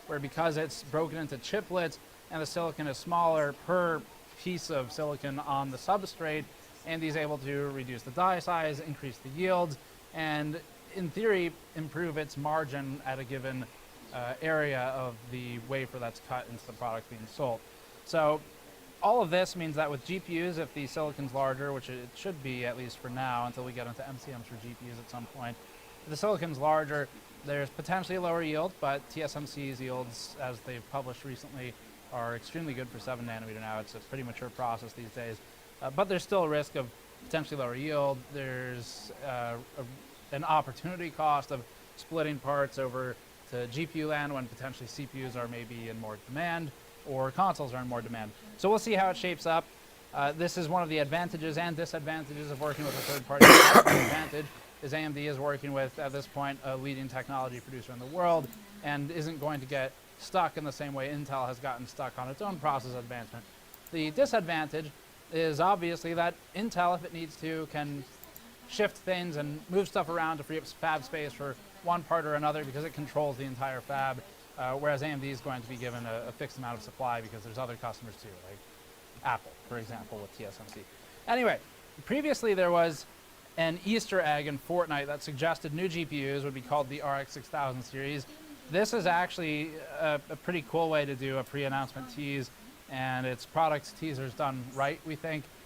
where because it's broken into chiplets and the silicon is smaller per piece of silicon on the substrate, AMD is able to reduce the die size, increase the yields, and in theory, improve its margin at a given area of the wafer that's cut into the product being sold. So all of this means that with GPUs, if the silicon's larger, which it should be at least for now until we get into MCMs for GPUs at some point, if the silicon's larger, there's potentially lower yield, but TSMC's yields, as they've published recently, are extremely good for 7 nanometer now. It's a pretty mature process these days. But there's still a risk of potentially lower yield. There's an opportunity cost of splitting parts over to GPU land when potentially CPUs are maybe in more demand or consoles are in more demand. So we'll see how it shapes up. This is one of the advantages and disadvantages of working with a third party. The advantage is AMD is working with, at this point, a leading technology producer in the world and isn't going to get stuck in the same way Intel has gotten stuck on its own process advancement. The disadvantage is obviously that Intel, if it needs to, can shift things and move stuff around to free up fab space for one part or another because it controls the entire fab, whereas AMD is going to be given a fixed amount of supply because there's other customers too, like Apple, for example, with TSMC. Anyway, previously there was an Easter egg in Fortnite that suggested new GPUs would be called the RX 6000 series. This is actually a pretty cool way to do a pre-announcement tease, and it's product teasers done right, we think.